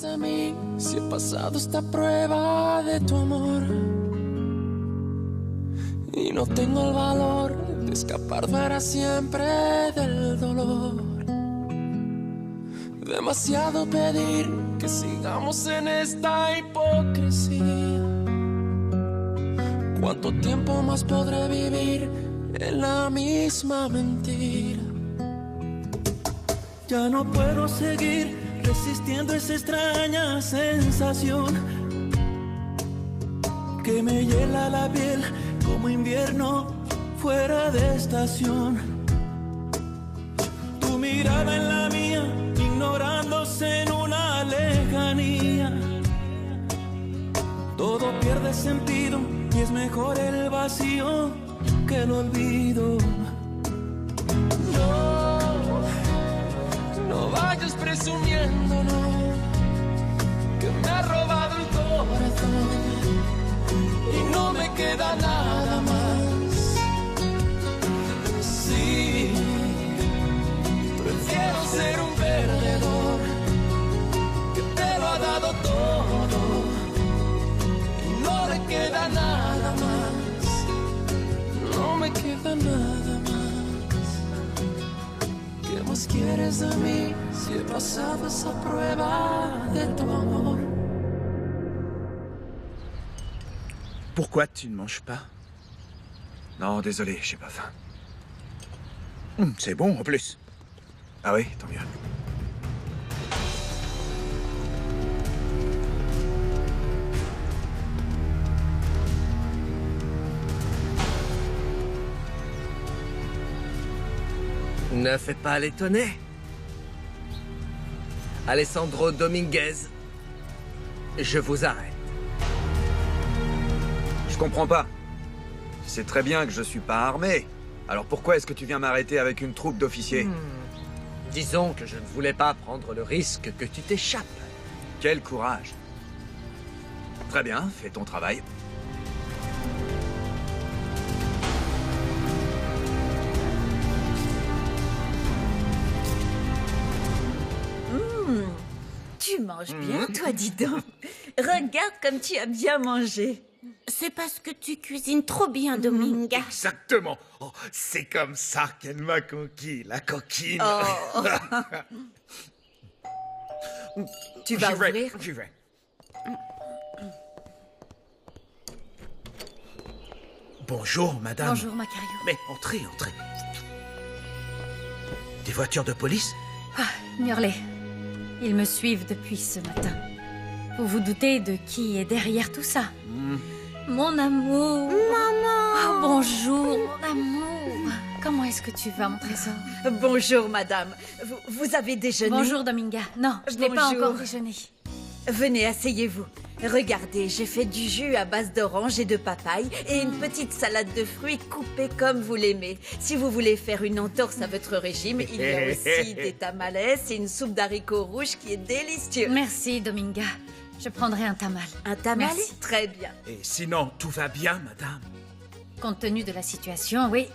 de mí si he pasado esta prueba de tu amor? Y no tengo el valor de escapar para siempre del dolor. Demasiado pedir que sigamos en esta hipocresía. ¿Cuánto tiempo más podré vivir en la misma mentira? Ya no puedo seguir resistiendo esa extraña sensación que me hiela la piel como invierno fuera de estación. Tu mirada en la mía, ignorándose en una lejanía. Todo pierde sentido y es mejor el vacío que el olvido. No vayas presumiendo, no, que me ha robado el corazón y no me queda nada más. Sí, prefiero ser un perdedor que te lo ha dado todo y no le queda nada más. No me queda nada más. ¿Qué más quieres de mí si he pasado esa prueba de tu amor? Pourquoi tu ne manges pas? Non, désolé, j'ai pas faim. C'est bon en plus. Ah oui, tant mieux. Ne fais pas l'étonner. Alessandro Dominguez, je vous arrête. Je comprends pas. Tu sais très bien que je suis pas armé. Alors pourquoi est-ce que tu viens m'arrêter avec une troupe d'officiers? Disons que je ne voulais pas prendre le risque que tu t'échappes. Quel courage. Très bien, fais ton travail. Tu manges bien, toi, dis donc. Regarde comme tu as bien mangé. C'est parce que tu cuisines trop bien, Dominga. Exactement. Oh, c'est comme ça qu'elle m'a conquis, la coquine. Oh. Tu vas ouvrir? J'y vais. Bonjour, madame. Bonjour, Macario. Mais entrez. Des voitures de police? Murley, ils me suivent depuis ce matin. Vous vous doutez de qui est derrière tout ça? Mon amour. Maman. Oh, bonjour, mon amour. Comment est-ce que tu vas, mon trésor? Bonjour, madame. Vous avez déjeuné? Bonjour, Dominga. Non, je n'ai pas encore déjeuné. Venez, asseyez-vous. Regardez, j'ai fait du jus à base d'orange et de papaye et une petite salade de fruits coupés comme vous l'aimez. Si vous voulez faire une entorse à votre régime, il y a aussi des tamales et une soupe d'haricots rouges qui est délicieuse. Merci, Dominga. Je prendrai un tamal. Un tamal? Merci. Très bien. Et sinon, tout va bien, madame? Compte tenu de la situation, oui.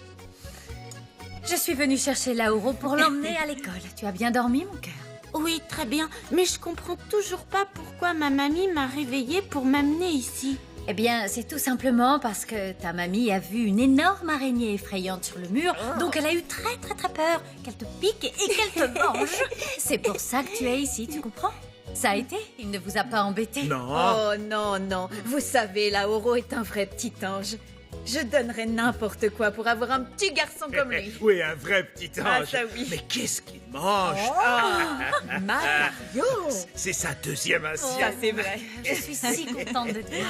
Je suis venue chercher Lauro pour l'emmener à l'école. Tu as bien dormi, mon cœur? Oui, très bien. Mais je comprends toujours pas pourquoi ma mamie m'a réveillée pour m'amener ici. Eh bien, c'est tout simplement parce que ta mamie a vu une énorme araignée effrayante sur le mur, donc elle a eu très peur qu'elle te pique et qu'elle te mange. C'est pour ça que tu es ici, tu comprends? Ça a été? Il ne vous a pas embêté? Non. Oh non. Vous savez, Lauro est un vrai petit ange. Je donnerais n'importe quoi pour avoir un petit garçon comme lui. Oui, un vrai petit ange. Ah, ça oui. Mais qu'est-ce qu'il mange? Macario! C'est sa deuxième assiette. Ça, c'est vrai. Je suis si contente de toi.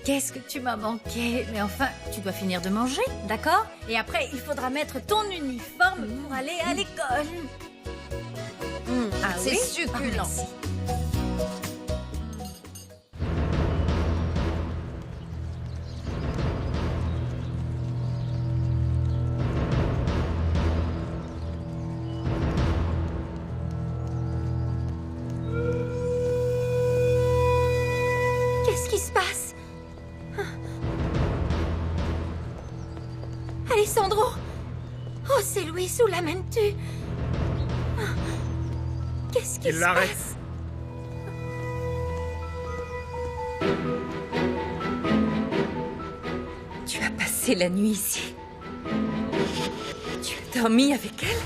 Qu'est-ce que tu m'as manqué? Mais enfin, tu dois finir de manger, d'accord? Et après, il faudra mettre ton uniforme pour aller à l'école. Ah C'est oui? succulent. merci. Qu'est-ce qui se passe? Alessandro! Oh, c'est Louis, où l'amènes-tu? Qu'est-ce qui Il se l'arrête. passe? passé la nuit ici. Tu as dormi avec elle?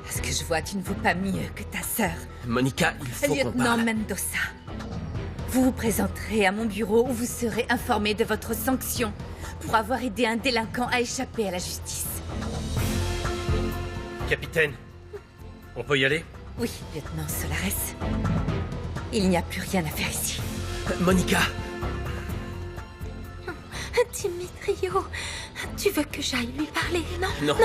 À ce que je vois, tu ne vaux pas mieux que ta sœur. Monica, il faut qu'on Lieutenant parle. Mendoza, vous vous présenterez à mon bureau où vous serez informé de votre sanction pour avoir aidé un délinquant à échapper à la justice. Capitaine, on peut y aller? Oui, lieutenant Solares. Il n'y a plus rien à faire ici. Monica, Dimitrio, tu veux que j'aille lui parler, non? non.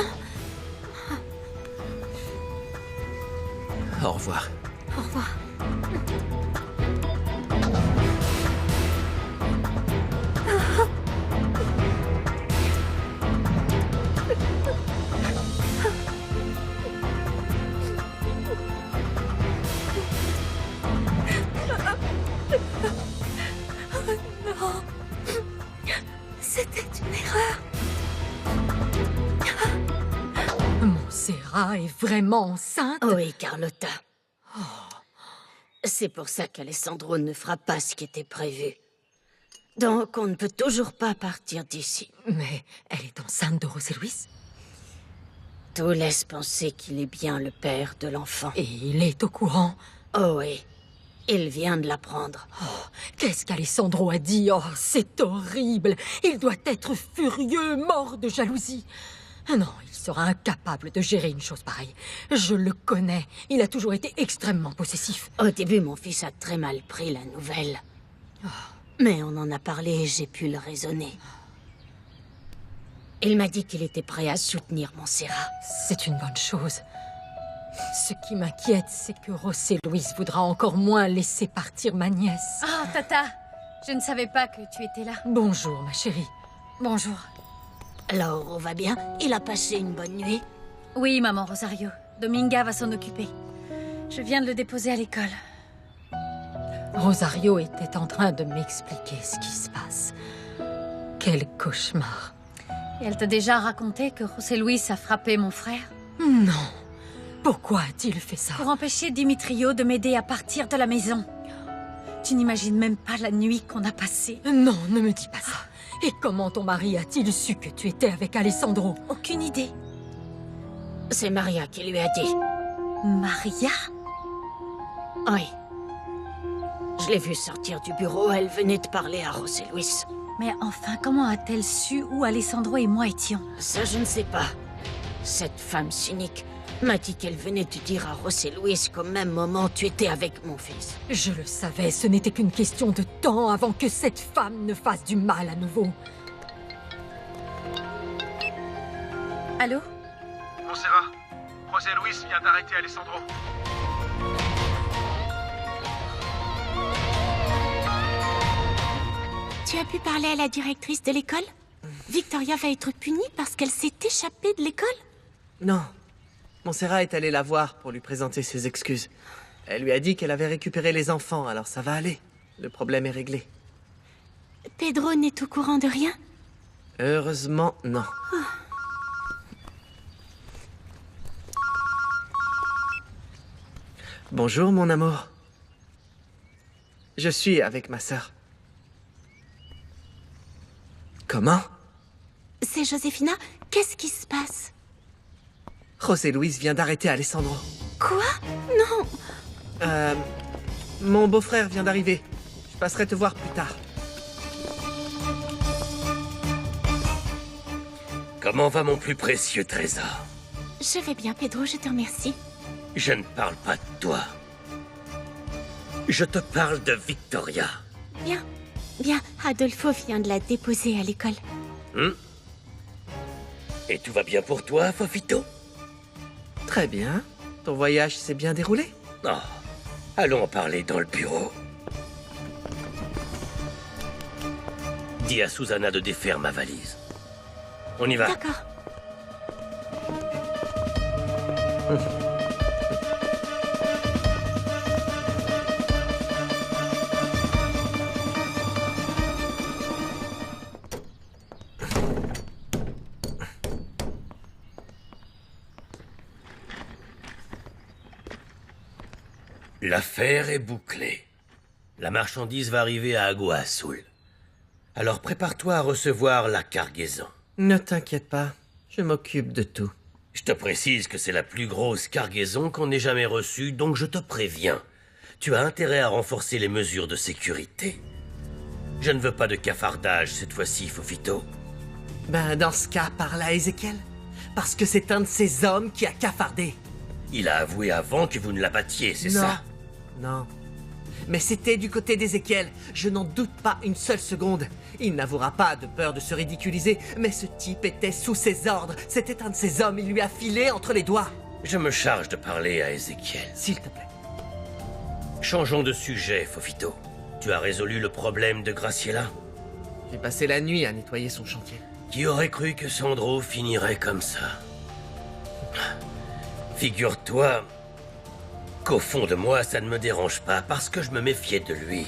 Au revoir. Au revoir. Non. C'était une erreur. Montserrat est vraiment enceinte? Oui, Carlotta. C'est pour ça qu'Alessandro ne fera pas ce qui était prévu. Donc, on ne peut toujours pas partir d'ici. Mais elle est enceinte de José Luis? Tout laisse penser qu'il est bien le père de l'enfant. Et il est au courant? Oh oui, il vient de l'apprendre. Qu'est-ce qu'Alessandro a dit? Oh, c'est horrible. Il doit être furieux, mort de jalousie. Non, il sera incapable de gérer une chose pareille. Je le connais. Il a toujours été extrêmement possessif. Au début, mon fils a très mal pris la nouvelle. Mais on en a parlé et j'ai pu le raisonner. Il m'a dit qu'il était prêt à soutenir Montserrat. C'est une bonne chose. Ce qui m'inquiète, c'est que José Luis voudra encore moins laisser partir ma nièce. Ah, Tata, je ne savais pas que tu étais là. Bonjour, ma chérie. Bonjour. Lauro va bien? Il a passé une bonne nuit? Oui, maman Rosario. Dominga va s'en occuper. Je viens de le déposer à l'école. Rosario était en train de m'expliquer ce qui se passe. Quel cauchemar. Et elle t'a déjà raconté que José Luis a frappé mon frère? Non. Pourquoi a-t-il fait ça? Pour empêcher Dimitrio de m'aider à partir de la maison. Tu n'imagines même pas la nuit qu'on a passée. Non, ne me dis pas ça. Et comment ton mari a-t-il su que tu étais avec Alessandro? Aucune idée. C'est Maria qui lui a dit. Maria? Oui. Je l'ai vue sortir du bureau, elle venait de parler à José Luis. Mais enfin, comment a-t-elle su où Alessandro et moi étions? Ça, je ne sais pas. Cette femme cynique m'a dit qu'elle venait de dire à José Luis qu'au même moment tu étais avec mon fils. Je le savais, ce n'était qu'une question de temps avant que cette femme ne fasse du mal à nouveau. Allô? Montserrat, José Luis vient d'arrêter Alessandro. Tu as pu parler à la directrice de l'école? Victoria va être punie parce qu'elle s'est échappée de l'école? Non. Montserrat est allée la voir pour lui présenter ses excuses. Elle lui a dit qu'elle avait récupéré les enfants, alors ça va aller. Le problème est réglé. Pedro n'est au courant de rien? Heureusement, non. Bonjour, mon amour. Je suis avec ma sœur. Comment? C'est Josefina. Qu'est-ce qui se passe? José Luis vient d'arrêter Alessandro. Quoi? Non. Mon beau-frère vient d'arriver. Je passerai te voir plus tard. Comment va mon plus précieux trésor? Je vais bien, Pedro, je te remercie. Je ne parle pas de toi. Je te parle de Victoria. Bien. Bien, Adolfo vient de la déposer à l'école. Et tout va bien pour toi, Fofito? Très bien. Ton voyage s'est bien déroulé? Oh, allons en parler dans le bureau. Dis à Susanna de défaire ma valise. On y va. D'accord. L'affaire est bouclée. La marchandise va arriver à Agua Azul. Alors prépare-toi à recevoir la cargaison. Ne t'inquiète pas, je m'occupe de tout. Je te précise que c'est la plus grosse cargaison qu'on ait jamais reçue, donc je te préviens. Tu as intérêt à renforcer les mesures de sécurité. Je ne veux pas de cafardage cette fois-ci, Fofito. Ben, dans ce cas, parle à Ézéchiel. Parce que c'est un de ces hommes qui a cafardé. Il a avoué avant que vous ne l'abattiez, c'est ça? Non. Mais c'était du côté d'Ézéchiel. Je n'en doute pas une seule seconde. Il n'avouera pas de peur de se ridiculiser, mais ce type était sous ses ordres. C'était un de ces hommes, il lui a filé entre les doigts. Je me charge de parler à Ézéchiel. S'il te plaît. Changeons de sujet, Fofito. Tu as résolu le problème de Graciela? J'ai passé la nuit à nettoyer son chantier. Qui aurait cru que Sandro finirait comme ça? Figure-toi qu'au fond de moi, ça ne me dérange pas parce que je me méfiais de lui.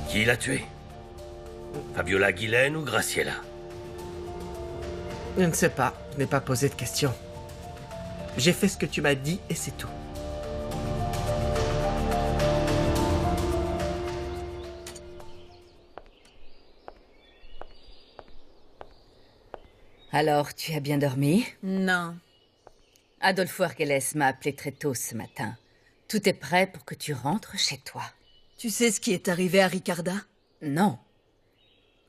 Qui l'a tué? Fabiola Guillen ou Graciela? Je ne sais pas, je n'ai pas posé de questions. J'ai fait ce que tu m'as dit et c'est tout. Alors, tu as bien dormi? Non. Adolfo Argeles m'a appelé très tôt ce matin. Tout est prêt pour que tu rentres chez toi. Tu sais ce qui est arrivé à Ricarda? Non.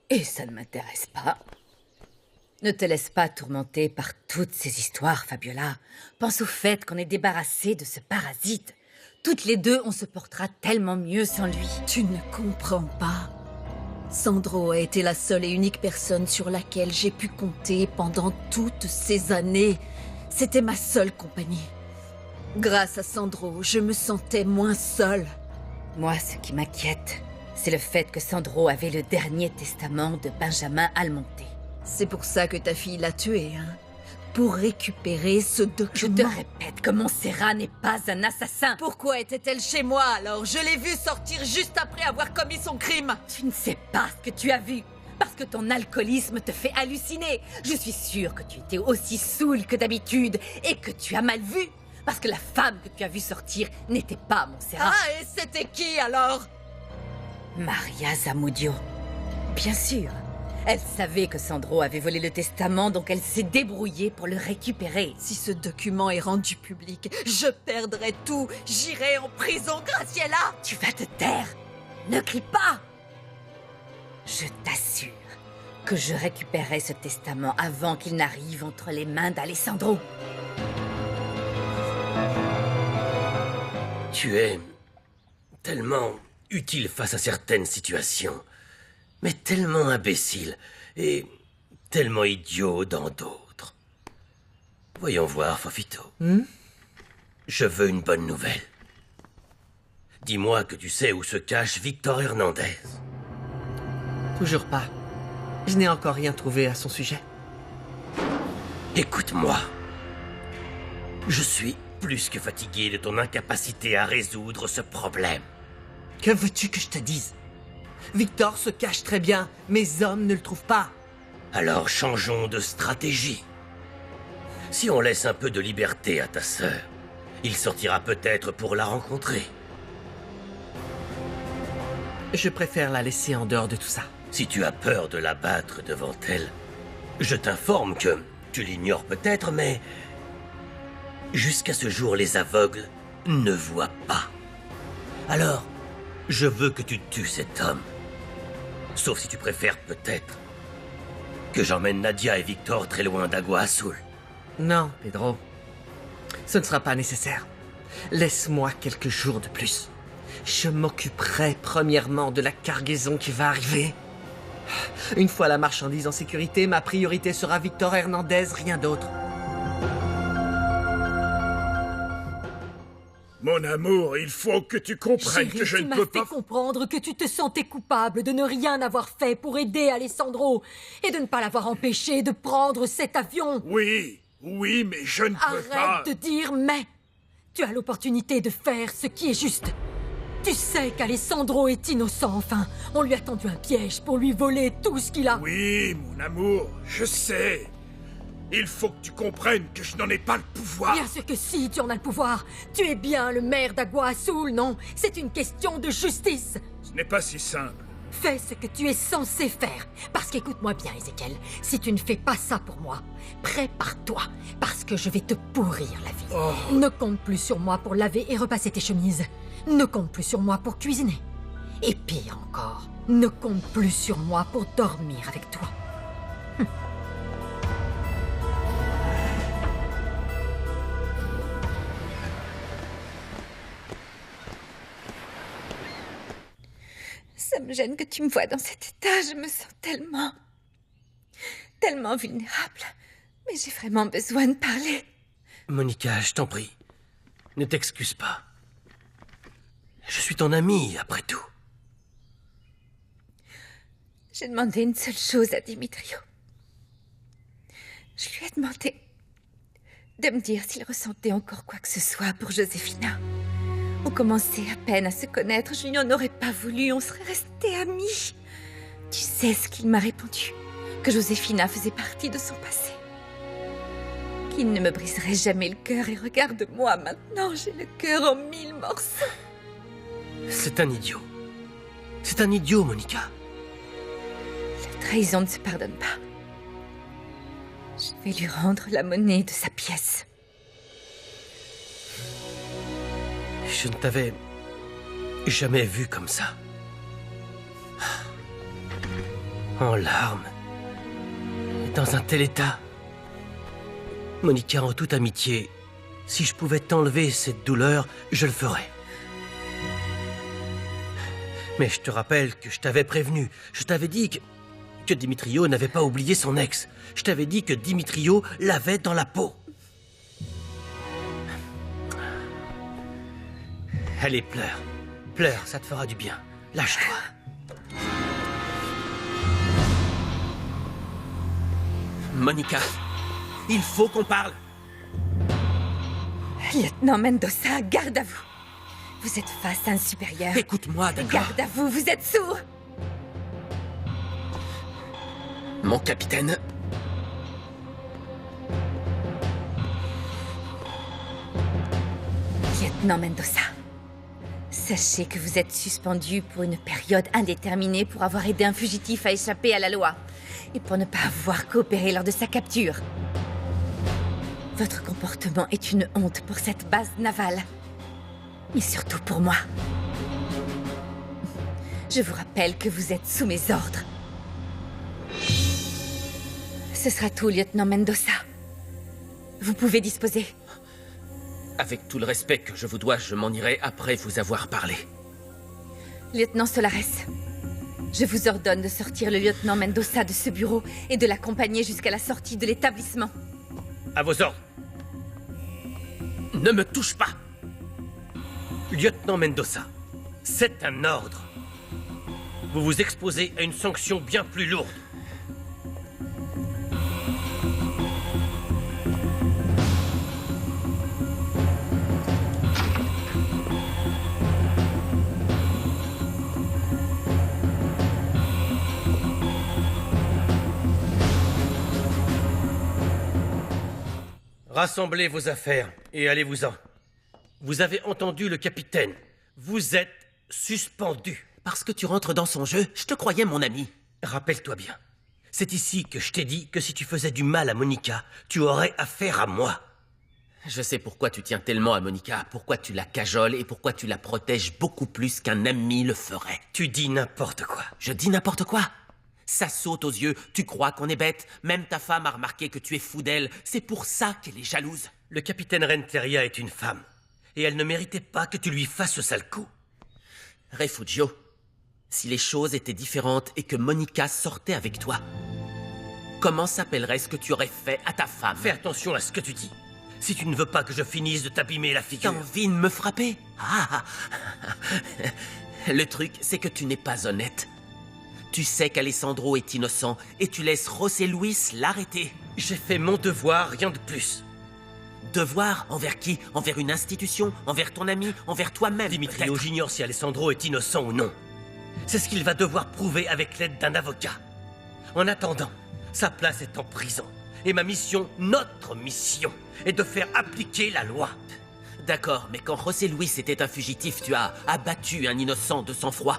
Et ça ne m'intéresse pas. Ne te laisse pas tourmenter par toutes ces histoires, Fabiola. Pense au fait qu'on est débarrassé de ce parasite. Toutes les deux, on se portera tellement mieux sans lui. Tu ne comprends pas. Sandro a été la seule et unique personne sur laquelle j'ai pu compter pendant toutes ces années. C'était ma seule compagnie. Grâce à Sandro, je me sentais moins seule. Moi, ce qui m'inquiète, c'est le fait que Sandro avait le dernier testament de Benjamin Almonte. C'est pour ça que ta fille l'a tué, hein? Pour récupérer ce document. Je te répète que Montserrat n'est pas un assassin. Pourquoi était-elle chez moi alors? Je l'ai vue sortir juste après avoir commis son crime. Tu ne sais pas ce que tu as vu. Parce que ton alcoolisme te fait halluciner. Je suis sûre que tu étais aussi saoul que d'habitude et que tu as mal vu. Parce que la femme que tu as vue sortir n'était pas Montserrat. Ah, et c'était qui alors? Maria Zamudio. Bien sûr. Elle savait que Sandro avait volé le testament, donc elle s'est débrouillée pour le récupérer. Si ce document est rendu public, je perdrai tout. J'irai en prison, Graciela. Tu vas te taire. Ne crie pas. Je t'assure que je récupérerai ce testament avant qu'il n'arrive entre les mains d'Alessandro. Tu es tellement utile face à certaines situations, mais tellement imbécile et tellement idiot dans d'autres. Voyons voir, Fofito. Je veux une bonne nouvelle. Dis-moi que tu sais où se cache Victor Hernandez. Toujours pas. Je n'ai encore rien trouvé à son sujet. Écoute-moi. Je suis plus que fatigué de ton incapacité à résoudre ce problème. Que veux-tu que je te dise? Victor se cache très bien. Mes hommes ne le trouvent pas. Alors changeons de stratégie. Si on laisse un peu de liberté à ta sœur, il sortira peut-être pour la rencontrer. Je préfère la laisser en dehors de tout ça. Si tu as peur de la battre devant elle, je t'informe que, tu l'ignores peut-être, mais jusqu'à ce jour, les aveugles ne voient pas. Alors, je veux que tu tues cet homme. Sauf si tu préfères peut-être que j'emmène Nadia et Victor très loin d'Agua Azul. Non, Pedro. Ce ne sera pas nécessaire. Laisse-moi quelques jours de plus. Je m'occuperai premièrement de la cargaison qui va arriver. Une fois la marchandise en sécurité, ma priorité sera Victor Hernandez, rien d'autre. Mon amour, il faut que tu comprennes Chérie, que je tu ne m'as peux fait pas... comprendre que tu te sentais coupable de ne rien avoir fait pour aider Alessandro et de ne pas l'avoir empêché de prendre cet avion. Oui, mais je ne peux pas... Arrête de dire « mais ». Tu as l'opportunité de faire ce qui est juste. Tu sais qu'Alessandro est innocent, enfin. On lui a tendu un piège pour lui voler tout ce qu'il a. Oui, mon amour, je sais. Il faut que tu comprennes que je n'en ai pas le pouvoir. Bien sûr que si, tu en as le pouvoir. Tu es bien le maire d'Agua Azul, non? C'est une question de justice. Ce n'est pas si simple. Fais ce que tu es censé faire. Parce qu'écoute-moi bien, Ezekiel, si tu ne fais pas ça pour moi, prépare-toi, parce que je vais te pourrir la vie. Ne compte plus sur moi pour laver et repasser tes chemises. Ne compte plus sur moi pour cuisiner. Et pire encore, ne compte plus sur moi pour dormir avec toi. Ça me gêne que tu me vois dans cet état. Je me sens tellement vulnérable. Mais j'ai vraiment besoin de parler. Monica, je t'en prie, ne t'excuse pas. Je suis ton amie, après tout. J'ai demandé une seule chose à Dimitrio. Je lui ai demandé de me dire s'il ressentait encore quoi que ce soit pour Josefina. On commençait à peine à se connaître, je lui en aurais pas voulu, on serait restés amis. Tu sais ce qu'il m'a répondu? Que Josefina faisait partie de son passé. Qu'il ne me briserait jamais le cœur, et regarde-moi maintenant, j'ai le cœur en 1000 morceaux. C'est un idiot. C'est un idiot, Monica. La trahison ne se pardonne pas. Je vais lui rendre la monnaie de sa pièce. Je ne t'avais jamais vu comme ça. En larmes. Dans un tel état. Monica, en toute amitié, si je pouvais t'enlever cette douleur, je le ferais. Mais je te rappelle que je t'avais prévenu. Je t'avais dit que Dimitrio n'avait pas oublié son ex. Je t'avais dit que Dimitrio l'avait dans la peau. Allez, pleure. Pleure, ça te fera du bien. Lâche-toi. Monica, il faut qu'on parle. Lieutenant Mendoza, garde à vous. Vous êtes face à un supérieur. Écoute-moi, d'accord? Garde à vous, vous êtes sourd. Mon capitaine. Lieutenant Mendoza, sachez que vous êtes suspendu pour une période indéterminée pour avoir aidé un fugitif à échapper à la loi et pour ne pas avoir coopéré lors de sa capture. Votre comportement est une honte pour cette base navale, mais surtout pour moi. Je vous rappelle que vous êtes sous mes ordres. Ce sera tout, lieutenant Mendoza. Vous pouvez disposer. Avec tout le respect que je vous dois, je m'en irai après vous avoir parlé. Lieutenant Solares, je vous ordonne de sortir le lieutenant Mendoza de ce bureau et de l'accompagner jusqu'à la sortie de l'établissement. À vos ordres. Ne me touche pas. Lieutenant Mendoza, c'est un ordre. Vous vous exposez à une sanction bien plus lourde. Rassemblez vos affaires et allez-vous-en. Vous avez entendu le capitaine. Vous êtes suspendu. Parce que tu rentres dans son jeu, je te croyais mon ami. Rappelle-toi bien. C'est ici que je t'ai dit que si tu faisais du mal à Monica, tu aurais affaire à moi. Je sais pourquoi tu tiens tellement à Monica, pourquoi tu la cajoles et pourquoi tu la protèges beaucoup plus qu'un ami le ferait. Tu dis n'importe quoi. Je dis n'importe quoi? Ça saute aux yeux, tu crois qu'on est bête? Même ta femme a remarqué que tu es fou d'elle, c'est pour ça qu'elle est jalouse. Le capitaine Renteria est une femme, et elle ne méritait pas que tu lui fasses ce sale coup. Refugio, si les choses étaient différentes et que Monica sortait avec toi, comment s'appellerait ce que tu aurais fait à ta femme? Fais attention à ce que tu dis. Si tu ne veux pas que je finisse de t'abîmer la figure... T'as envie de me frapper? Ah. Le truc, c'est que tu n'es pas honnête. Tu sais qu'Alessandro est innocent et tu laisses José Luis l'arrêter. J'ai fait mon devoir, rien de plus. Devoir? Envers qui? Envers une institution? Envers ton ami? Envers toi-même? Dimitrio, j'ignore si Alessandro est innocent ou non. C'est ce qu'il va devoir prouver avec l'aide d'un avocat. En attendant, sa place est en prison. Et ma mission, notre mission, est de faire appliquer la loi. D'accord, mais quand José Luis était un fugitif, tu as abattu un innocent de sang-froid.